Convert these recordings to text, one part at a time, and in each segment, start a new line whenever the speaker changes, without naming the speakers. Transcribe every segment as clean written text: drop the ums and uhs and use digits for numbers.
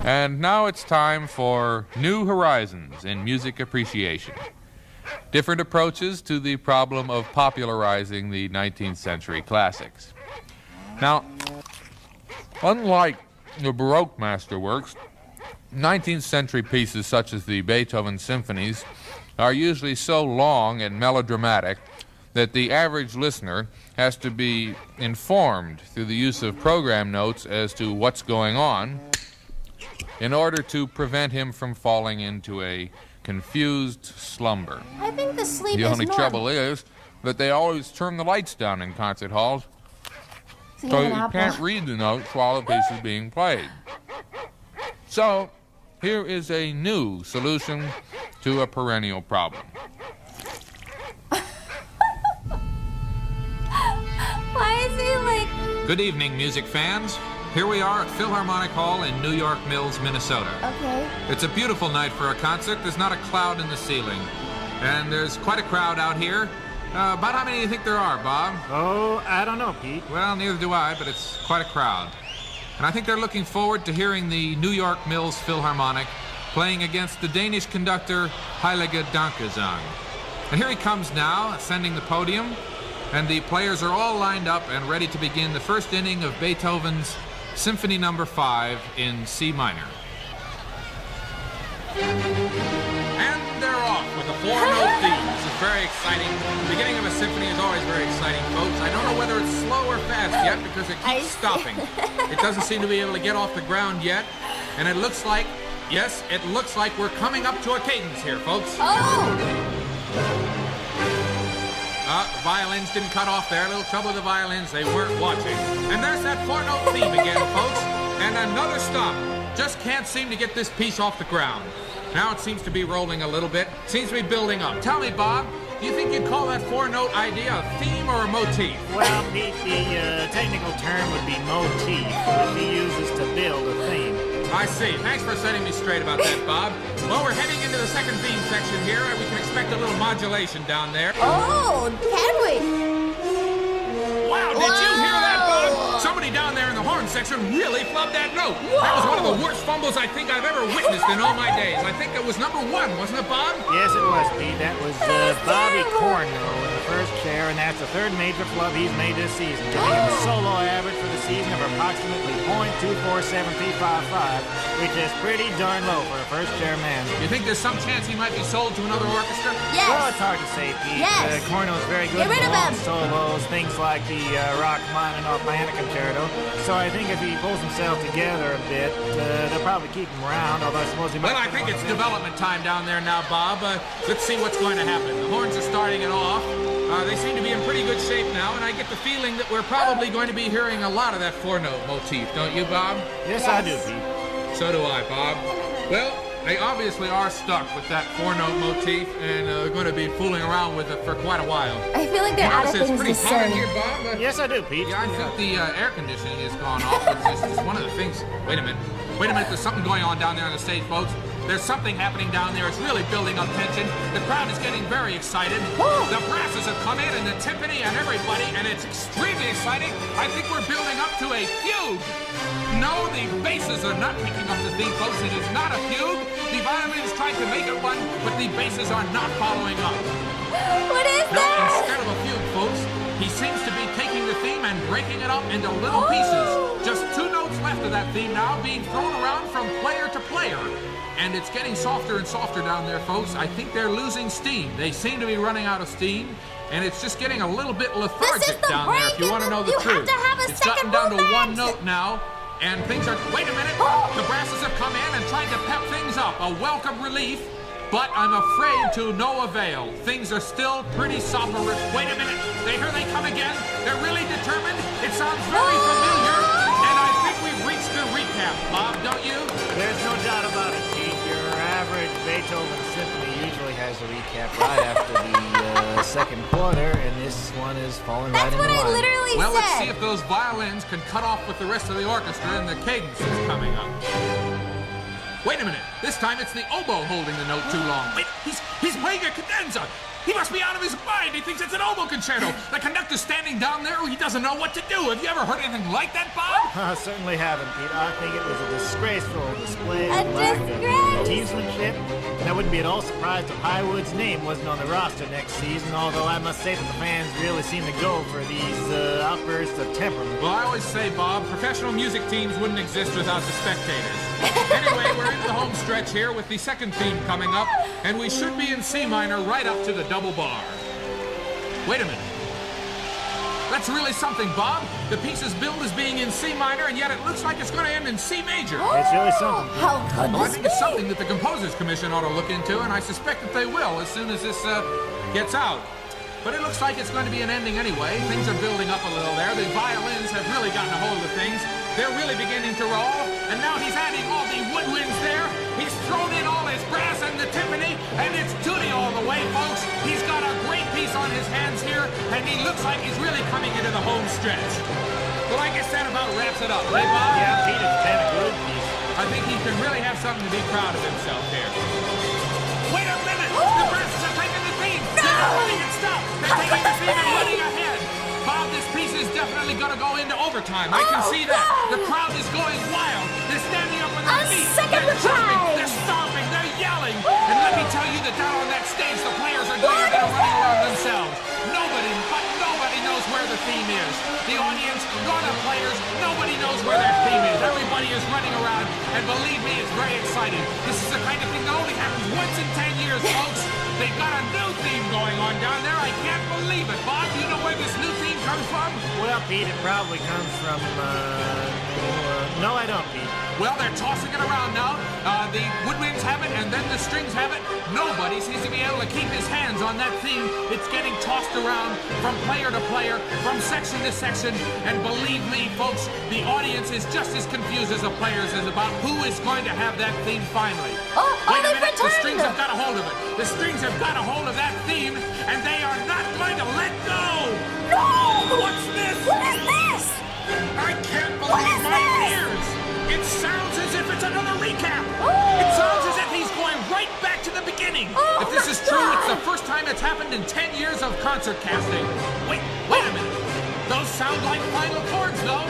And now it's time for New Horizons in Music Appreciation. Different approaches to the problem of popularizing the 19th century classics. Now, unlike the Baroque masterworks, 19th century pieces such as the Beethoven symphonies are usually so long and melodramatic that the average listener has to be informed through the use of program notes as to what's going on in order to prevent him from falling into a confused slumber.
I think the sleep
The
is
only
normal.
trouble is that they always turn the lights down in concert halls,
So
so
you
you
have an
can't
apple?
read the notes while the piece is being played. So, here is a new solution to a perennial problem.
Why is he like...
Good evening, music fans. Here we are at Philharmonic Hall in New York Mills, Minnesota.
Okay.
It's a beautiful night for a concert. There's not a cloud in the ceiling. And there's quite a crowd out here. About how many do you think there are, Bob?
Oh, I don't know, Pete.
Well, neither do I, but it's quite a crowd. And I think they're looking forward to hearing the New York Mills Philharmonic playing against the Danish conductor Heilige Dankgesang. And here he comes now, ascending the podium, and the players are all lined up and ready to begin the first inning of Beethoven's Symphony No. 5 in C minor. And they're off with a four-note theme. This is very exciting. The beginning of a symphony is always very exciting, folks. I don't know whether it's slow or fast yet because it keeps stopping. It doesn't seem to be able to get off the ground yet. And it looks like, yes, it looks like we're coming up to a cadence here, folks.
Oh!
The violins didn't cut off there. A little trouble with the violins. They weren't watching. And there's that four-note theme again, folks. And another stop. Just can't seem to get this piece off the ground. Now it seems to be rolling a little bit. Seems to be building up. Tell me, Bob, do you think you'd call that four-note idea a theme or a motif?
Well, Pete, the technical term would be motif, which he uses to build a theme.
I see. Thanks for setting me straight about that, Bob. Well, we're heading into the second theme section here, and we can expect a little modulation down there.
Oh, can we?
Wow, did you hear that, Bob? Somebody down there in the horn section really flubbed that note. That was one of the worst fumbles I think I've ever witnessed in all my days. I think it was number 1, wasn't it, Bob?
Yes, it was, Pete. That was Bobby Corno in the first chair, and that's the third major flub he's made this season, giving him a solo average for the season of approximately .24755, which is pretty darn low for a first chair man.
You think there's some chance he might be sold to another orchestra?
Yes.
Well, it's hard to say, Pete.
Yes.
Corno's very good
Get rid
for
of
long
him.
solos, things like the Rachmaninoff Piano Concerto. So I think if he pulls himself together a bit, they'll probably keep him around, although I suppose he might...
Well, I think it's development time down there now, Bob. Let's see what's going to happen. The horns are starting it off. They seem to be in pretty good shape now, and I get the feeling that we're probably going to be hearing a lot of that four-note motif, don't you, Bob?
Yes, I do, Pete.
So do I, Bob. Well, they obviously are stuck with that four-note motif, and they're going to be fooling around with it for quite a while.
I feel like they're out of
It's
things
pretty
to
hot in
say.
here, Bob.
Yes, I do, Pete.
Yeah, I think the air conditioning has gone off. It's one of the things. Wait a minute. There's something going on down there on the stage, folks. There's something happening down there. It's really building up tension. The crowd is getting very excited. The brasses have come in, and the timpani, and everybody, and it's extremely exciting. I think we're building up to a fugue. No, the basses are not picking up the theme, folks. It is not a fugue. The violins tried to make it one, but the basses are not following up.
What is
No,
that?
instead of a fugue, folks, he seems to be taking the theme and breaking it up into little pieces. Just 2 notes left of that theme now, being thrown around from player to player. And it's getting softer and softer down there, folks. I think they're losing steam. They seem to be running out of steam, and it's just getting a little bit lethargic
the
down there, if you want to know the
You have
truth.
to have a
It's gotten
second
down to one
movement.
note now, and things are... Wait a minute! The brasses have come in and tried to pep things up. A welcome relief, but I'm afraid to no avail. Things are still pretty soporific. Wait a minute! Here they come again. They're really determined. It sounds very familiar, and I think we've reached the recap, Bob, don't you?
There's no doubt about it, Pete. Your average Beethoven symphony usually has a recap right after the second quarter, and this one is falling right
That's
into
what I
line.
literally
Well,
said.
let's see if those violins can cut off with the rest of the orchestra and the cadence is coming up. Wait a minute. This time it's the oboe holding the note too long. Wait, he's He's playing a cadenza. He must be out of his mind. He thinks it's an oboe concerto. The conductor's standing down there. He doesn't know what to do. Have you ever heard anything like that, Bob?
I certainly haven't, Pete. I think it was a disgraceful display
A
of lack of
disgrace.
teamsmanship. And I wouldn't be at all surprised if Highwood's name wasn't on the roster next season, although I must say that the fans really seem to go for these outbursts of temperament.
Well, I always say, Bob, professional music teams wouldn't exist without the spectators. Anyway, we're into the home stretch here with the second theme coming up, and we should be in C minor right up to the double bar. Wait a minute. That's really something, Bob. The piece's billed as being in C minor, and yet it looks like it's going to end in C major.
It's really something.
How could
Well, I
this
think
be?
it's something that the Composers Commission ought to look into, and I suspect that they will as soon as this gets out. But it looks like it's going to be an ending anyway. Things are building up a little there. The violins have really gotten a hold of things. They're really beginning to roll, and now he's adding all the woodwinds there. He's thrown in all his brass and the timpani, and it's tutti all the way, folks. He's got a great piece on his hands here, and he looks like he's really coming into the home stretch. Well, I guess that about wraps it up, hey, Bob?
Yeah, Pete, it's been a good piece.
I think he can really have something to be proud of himself here. Wait a minute! The brasses are taking the theme! They're not letting it stop! They're taking the theme and running ahead! Bob, this piece is definitely gonna go into overtime. I can see that. The crowd is going wild. They're standing up on their
A
feet.
second
They're jumping.
reprise.
They're stomping. They're yelling. And let me tell you that down on that stage, the players are doing a bit of running around themselves. Nobody knows where the theme is. The audience, nor the players, nobody knows where their theme is. Everybody is running around, and believe me, it's very exciting. This is the kind of thing that only happens once in 10 years, folks. They've got a new theme going on down there. I can't believe it. Bob, do you know where this new theme comes from?
Well, Pete, it probably comes from, no, I don't, Pete.
Well, they're tossing it around now. The woodwinds have it, and then the strings have it. Nobody seems to be able to keep his hands on that theme. It's getting tossed around from player to player, from section to section. And believe me, folks, the audience is just as confused as the players is about who is going to have that theme finally. Wait a
they've
minute, the
returned.
strings have got a hold of it. The strings have got a hold of that theme, and they are not going to let go.
No!
What's this?
What is this?
I can't
What
believe
is
my
this?
ears! It sounds as if it's another recap! It sounds as if he's going right back to the beginning!
Oh,
If this
my
is true,
God.
it's the first time it's happened in 10 years of concert casting. Wait a minute! Those sound like final chords, though!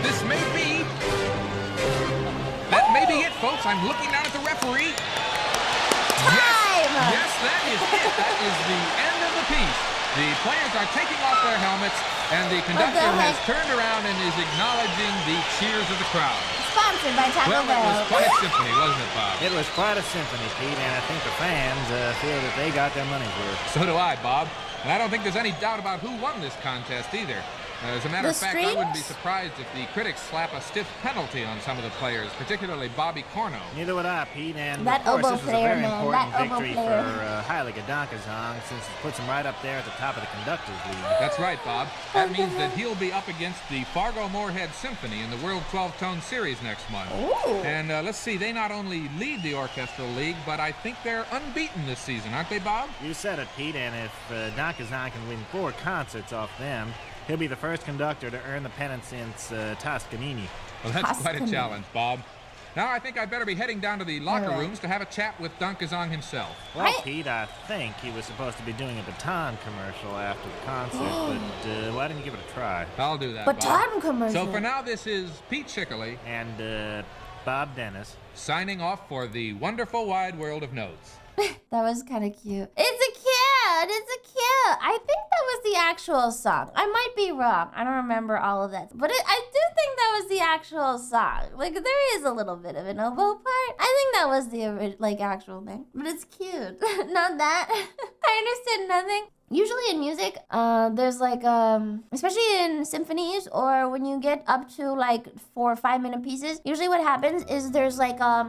This may be... That may be it, folks. I'm looking down at the referee.
Time!
Yes, that is it. That is the end of the piece. The players are taking off their helmets, and the conductor has
heck?
turned around and is acknowledging the cheers of the crowd.
Sponsored by Taco
Well, it was
Bell.
quite a symphony, wasn't it, Bob?
It was quite a symphony, Pete, and I think the fans feel that they got their money's worth.
So do I, Bob. And I don't think there's any doubt about who won this contest either. As a matter
The
of fact, I wouldn't be
strings?
surprised if the critics slap a stiff penalty on some of the players, particularly Bobby Corno.
Neither would I, Pete, and
That
of course
oboe
this was a
player,
very
man,
important
that oboe
victory
player.
for Haile Gedankazong since it puts him right up there at the top of the Conductors League.
That's right, Bob. That means that he'll be up against the Fargo-Moorhead Symphony in the World 12-Tone Series next month.
Ooh.
And let's see, they not only lead the Orchestral League, but I think they're unbeaten this season, aren't they, Bob?
You said it, Pete, and if Dankazong can win 4 concerts off them, he'll be the first conductor to earn the pennant since Toscanini.
Well, that's quite a
Tuscany.
challenge, Bob. Now I think I'd better be heading down to the locker
All right.
rooms to have a chat with Dankazong himself.
Well,
Right.
Pete, I think he was supposed to be doing a baton commercial after the concert, but why didn't you give it a try?
I'll do that,
Baton
Bob.
commercial.
So for now, this is Pete Schickley
And Bob Dennis.
signing off for the wonderful wide world of notes.
That was kind of cute. It's a kid. It's a kid. I think that was the actual song. I might be wrong. I don't remember all of that. But I do think that was the actual song. Like, there is a little bit of an oboe part. I think that was the, actual thing. But it's cute. Not that. I understood nothing. Usually in music, there's especially in symphonies or when you get up to 4 or 5 minute pieces, usually what happens is there's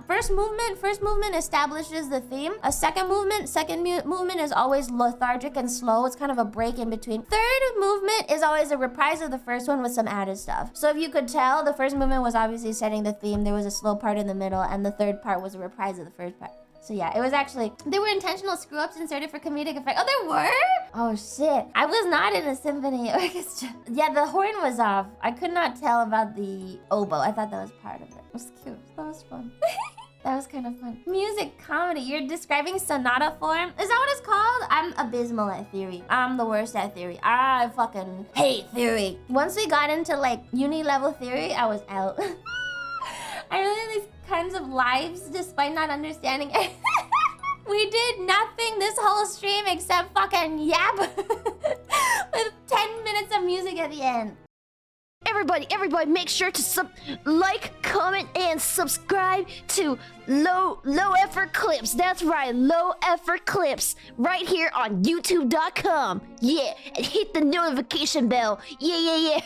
first movement establishes the theme. A second movement is always lethargic and slow. It's kind of a break in between. Third movement is always a reprise of the first one with some added stuff. So if you could tell, the first movement was obviously setting the theme. There was a slow part in the middle, and the third part was a reprise of the first part. So yeah, it was actually, there were intentional screw-ups inserted for comedic effect. Oh, there were? Oh shit. I was not in a symphony orchestra. Yeah, the horn was off. I could not tell about the oboe. I thought that was part of it. It was cute. That was fun. That was kind of fun. Music comedy. You're describing sonata form? Is that what it's called? I'm abysmal at theory. I'm the worst at theory. I fucking hate theory. Once we got into like uni level theory, I was out. I really had these kinds of lives despite not understanding it. We did nothing this whole stream except fucking yap with 10 minutes of music at the end.
Everybody, make sure to like, comment, and subscribe to Low Effort Clips. That's right, Low Effort Clips, right here on YouTube.com. Yeah, and hit the notification bell. Yeah.